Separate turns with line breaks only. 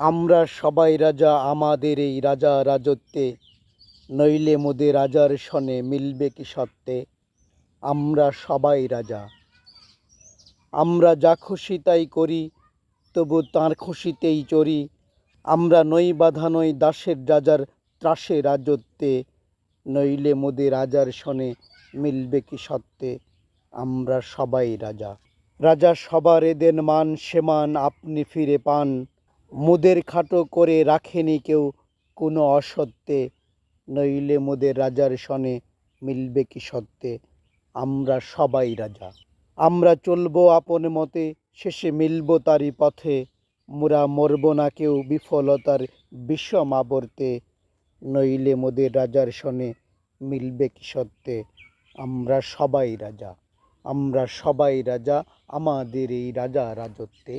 আমরা সবাই রাজা আমাদের এই রাজা রাজত্বে, নইলে মোদের রাজার সনে মিলবে কি সত্ত্বে। আমরা সবাই রাজা, আমরা যা খুশি তাই করি, তবু তাঁর খুশিতেই চরি। আমরা নই বাধা নই দাসের রাজার ত্রাসে রাজত্বে, নইলে মোদের রাজার সনে মিলবে কি সত্ত্বে। আমরা সবাই রাজা, রাজা সবার এদেন মান, সে মান আপনি ফিরে পান। মোদের খাটো করে রাখেনি কেউ কোনো অসত্যে, নইলে মোদের রাজার সনে মিলবে কি সত্ত্বে। আমরা সবাই রাজা, আমরা চলবো আপন মতে, শেষে মিলব তারই পথে। মোরা মরব না কেউ বিফলতার বিষম আবর্তে, নইলে মোদের রাজার সনে মিলবে কি সত্ত্বে। আমরা সবাই রাজা, আমরা সবাই রাজা আমাদের এই রাজা রাজত্বে।